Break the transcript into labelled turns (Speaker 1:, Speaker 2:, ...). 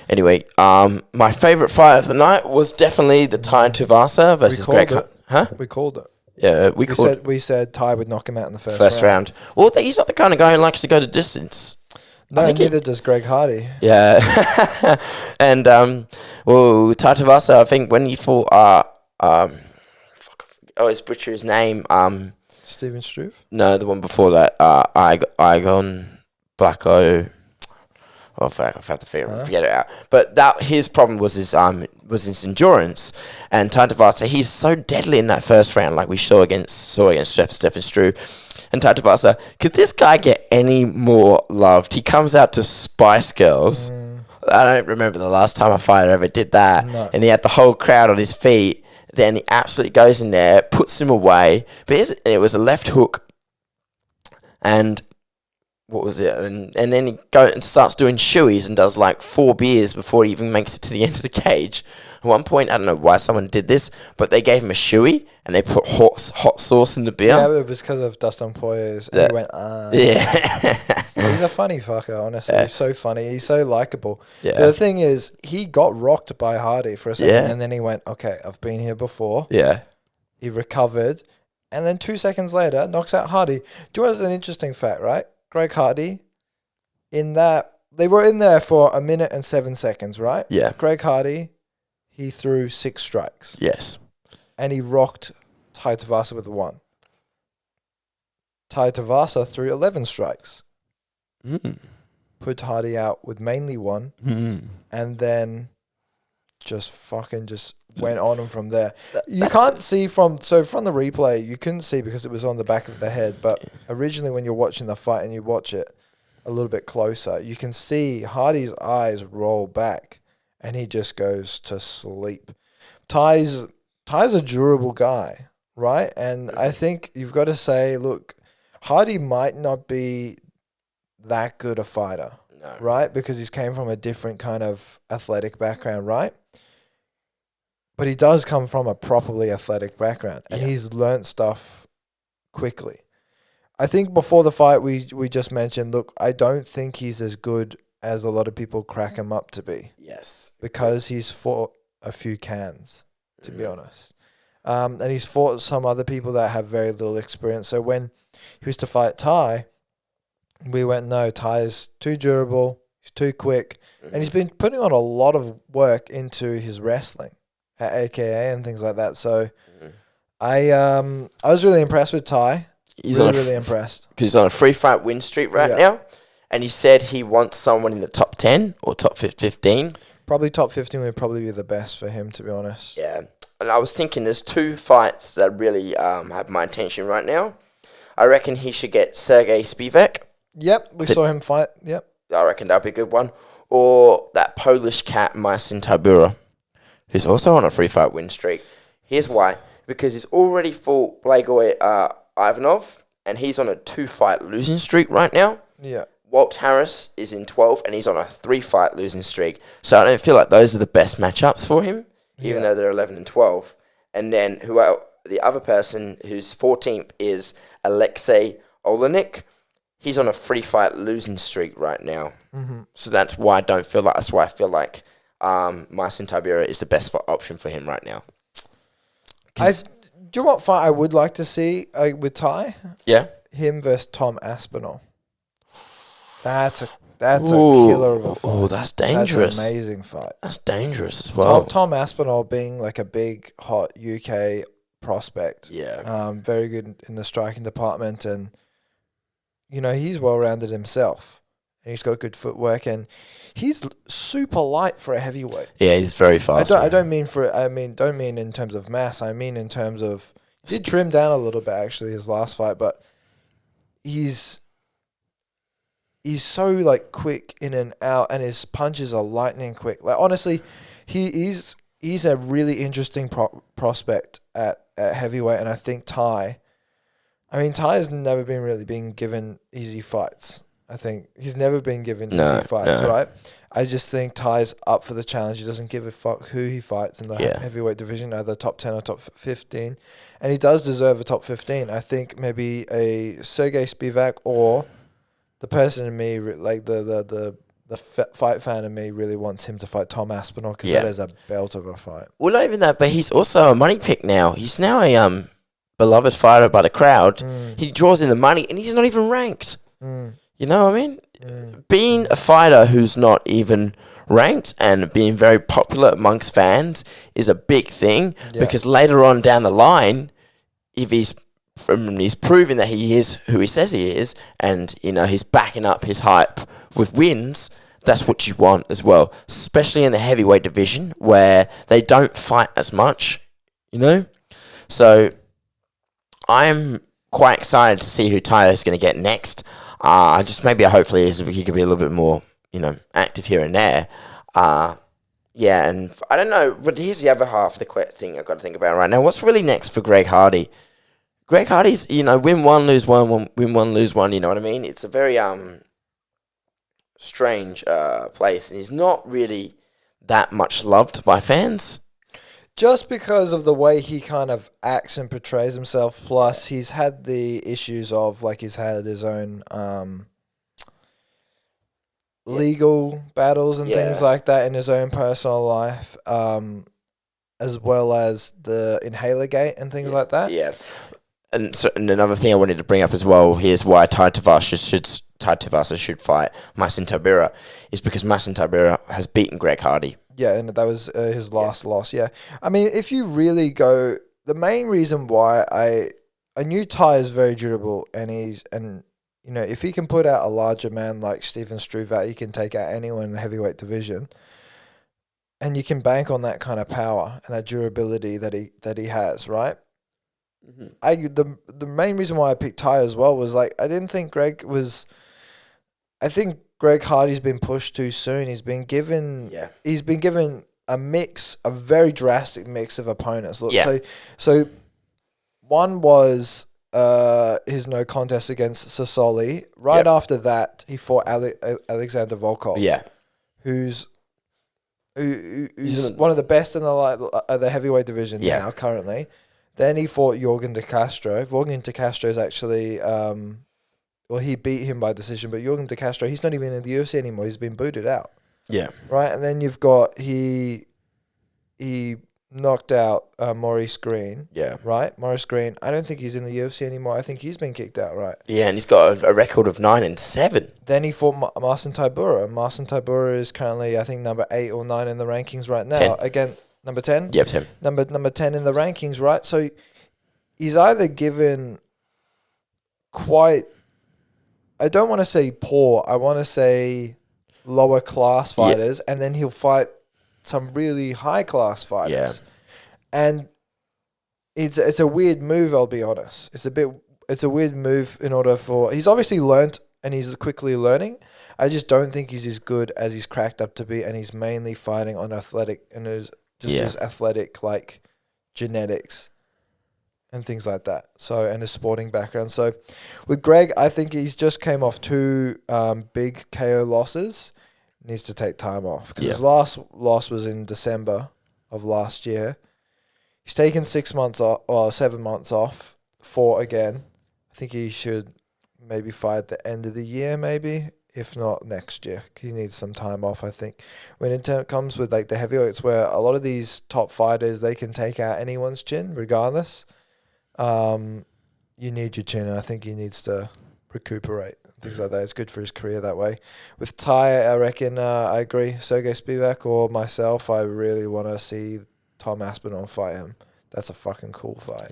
Speaker 1: Anyway, my favourite fight of the night was definitely the Tai Tuivasa versus Greg.
Speaker 2: We called it.
Speaker 1: Yeah,
Speaker 2: we said Tai would knock him out in the
Speaker 1: first round. Well, he's not the kind of guy who likes to go to distance.
Speaker 2: No, neither does Greg Hardy.
Speaker 1: Yeah, and Tai Tuivasa, I think when he fought, I always butcher his name.
Speaker 2: Steven Struve?
Speaker 1: No, the one before that. Igon Blacko. Oh fuck! I've had to forget it out. But his problem was his endurance, and Tai Tuivasa, he's so deadly in that first round, like we saw against Stefan Struve. And Tai Tuivasa, could this guy get any more loved? He comes out to Spice Girls. I don't remember the last time a fighter ever did that.
Speaker 2: No.
Speaker 1: And he had the whole crowd on his feet. Then he absolutely goes in there, puts him away. But it was a left hook, and what was it? And then he goes and starts doing shoeys and does like 4 beers before he even makes it to the end of the cage. At one point, I don't know why someone did this, but they gave him a shoey and they put hot sauce in the beer.
Speaker 2: Yeah, it was because of Dustin Poirier. And he went,
Speaker 1: Yeah.
Speaker 2: He's a funny fucker, honestly. Yeah. He's so funny. He's so likable.
Speaker 1: Yeah.
Speaker 2: The thing is, he got rocked by Hardy for a second, and then he went, okay, I've been here before.
Speaker 1: Yeah.
Speaker 2: He recovered, and then 2 seconds later, knocks out Hardy. Do you know what's an interesting fact, right? Greg Hardy, they were in there for 1 minute and 7 seconds, right?
Speaker 1: Yeah.
Speaker 2: Greg Hardy, he threw 6 strikes.
Speaker 1: Yes.
Speaker 2: And he rocked Tai Tuivasa with 1. Tai Tuivasa threw 11 strikes. Put Hardy out with mainly 1. And then just went on and from there. You can't see from the replay, you couldn't see because it was on the back of the head. But originally when you're watching the fight and you watch it a little bit closer, you can see Hardy's eyes roll back and he just goes to sleep. Tai's a durable guy, right? And I think you've got to say, look, Hardy might not be that good a fighter, right? Because he's came from a different kind of athletic background, right? But he does come from a properly athletic background, and he's learnt stuff quickly. I think before the fight, we just mentioned, look, I don't think he's as good as a lot of people crack him up to be.
Speaker 1: Yes.
Speaker 2: Because he's fought a few cans, to be honest. And he's fought some other people that have very little experience. So when he was to fight Tai, we went, no, Tai is too durable, he's too quick, and he's been putting on a lot of work into his wrestling at AKA and things like that. So I was really impressed with Tai. He's really impressed.
Speaker 1: Because he's on a 3-fight win streak right now, and he said he wants someone in the top 10 or top 15.
Speaker 2: Probably top 15 would probably be the best for him, to be honest.
Speaker 1: Yeah, and I was thinking there's 2 fights that really have my attention right now. I reckon he should get Sergey Spivak.
Speaker 2: Yep, we saw him fight. Yep.
Speaker 1: I reckon that'd be a good one. Or that Polish cat, Marcin Tybura, who's also on a 3-fight win streak. Here's why. Because he's already fought Blagoy Ivanov, and he's on a 2-fight losing streak right now.
Speaker 2: Yeah.
Speaker 1: Walt Harris is in 12, and he's on a 3-fight losing streak. So I don't feel like those are the best matchups for him, even though they're 11 and 12. And then the other person who's 14th is Alexei Olenek. He's on a 3-fight losing streak right now. So that's why I feel like Marcin Tybura is the best option for him right now.
Speaker 2: Do you know what fight I would like to see with Tai?
Speaker 1: Yeah.
Speaker 2: Him versus Tom Aspinall. That's a killer of a fight.
Speaker 1: Oh, that's dangerous.
Speaker 2: That's an amazing fight.
Speaker 1: That's dangerous as well.
Speaker 2: Tom Aspinall being like a big, hot UK prospect.
Speaker 1: Yeah.
Speaker 2: Very good in the striking department, and he's well-rounded himself. And he's got good footwork, and he's super light for a heavyweight.
Speaker 1: Yeah, he's very fast.
Speaker 2: Don't mean in terms of mass. I mean in terms of he did trim down a little bit actually his last fight, but he's so like quick in and out, and his punches are lightning quick. Like honestly, he's a really interesting prospect at heavyweight, and I think Tai has never been given easy fights. I think he's never been given easy fights, right? I just think Tai's up for the challenge. He doesn't give a fuck who he fights in the heavyweight division, either top 10 or top 15. And he does deserve a top 15. I think maybe a Sergey Spivak, or the person in me, like the the fight fan in me really wants him to fight Tom Aspinall because
Speaker 1: Yeah.
Speaker 2: that is a belt of a fight.
Speaker 1: Well, not even that, but he's also a money pick now. He's now a beloved fighter by the crowd. He draws in the money, and he's not even ranked. You know what I mean? Being a fighter who's not even ranked and being very popular amongst fans is a big thing because later on down the line, if he's proving that he is who he says he is, and he's backing up his hype with wins, that's what you want as well, especially in the heavyweight division where they don't fight as much, So I'm quite excited to see who Tyler's going to get next. Hopefully he could be a little bit more, active here and there. And I don't know, but here's the other half of the thing I've got to think about right now. What's really next for Greg Hardy? Greg Hardy's, win one, lose one, win one, lose one, you know what I mean? It's a very strange place, and he's not really that much loved by fans.
Speaker 2: Just because of the way he kind of acts and portrays himself, plus he's had the issues of, he's had his own legal battles and things like that in his own personal life, as well as the Inhaler Gate and things like that.
Speaker 1: Yeah. And another thing I wanted to bring up as well, here's why Tai Tuivasa should fight Marcin Tybura, is because Marcin Tybura has beaten Greg Hardy.
Speaker 2: Yeah, and that was his last loss, yeah. I mean, if you really go... The main reason why I knew Tai is very durable, and if he can put out a larger man like Stephen Struve, he can take out anyone in the heavyweight division, and you can bank on that kind of power and that durability that he has, right? The main reason why I picked Tai as well was I didn't think Greg was... I think Greg Hardy's been pushed too soon. He's been given a very drastic mix of opponents. Look, so one was his no contest against Sassoli. Right after that, he fought Alexander Volkov.
Speaker 1: Yeah,
Speaker 2: who's one of the best in the heavyweight division now currently. Then he fought Jorgen De Castro. Jorgen De Castro is actually he beat him by decision, but Jorgen De Castro, he's not even in the UFC anymore. He's been booted out.
Speaker 1: Yeah.
Speaker 2: Right? And then you've got, he knocked out Maurice Green.
Speaker 1: Yeah.
Speaker 2: Right? Maurice Green, I don't think he's in the UFC anymore. I think he's been kicked out, right?
Speaker 1: Yeah, and he's got a record of 9-7.
Speaker 2: Then he fought Marcin Tybura. Marcin Tybura is currently, I think, number 8 or 9 in the rankings right now.
Speaker 1: 10.
Speaker 2: Again, number 10?
Speaker 1: Yep, 10.
Speaker 2: Number 10 in the rankings, right? So he's either given quite... I don't want to say poor. I want to say lower class fighters, and then he'll fight some really high class fighters.
Speaker 1: Yeah.
Speaker 2: And it's a weird move. I'll be honest. It's a weird move in order for. He's obviously learnt and he's quickly learning. I just don't think he's as good as he's cracked up to be, and he's mainly fighting on athletic and his athletic genetics. And things like that. So, and his sporting background. So, with Greg, I think he's just came off 2 big KO losses. Needs to take time off because his last loss was in December of last year. He's taken 6 months off or 7 months off. 4 again. I think he should maybe fight at the end of the year, maybe if not next year. He needs some time off. I think when it comes with the heavyweights, where a lot of these top fighters they can take out anyone's chin regardless. You need your chin, and I think he needs to recuperate, things like that. It's good for his career that way. With Tai, I reckon I agree. Sergey Spivak or myself, I really want to see Tom Aspinall fight him. That's a fucking cool fight.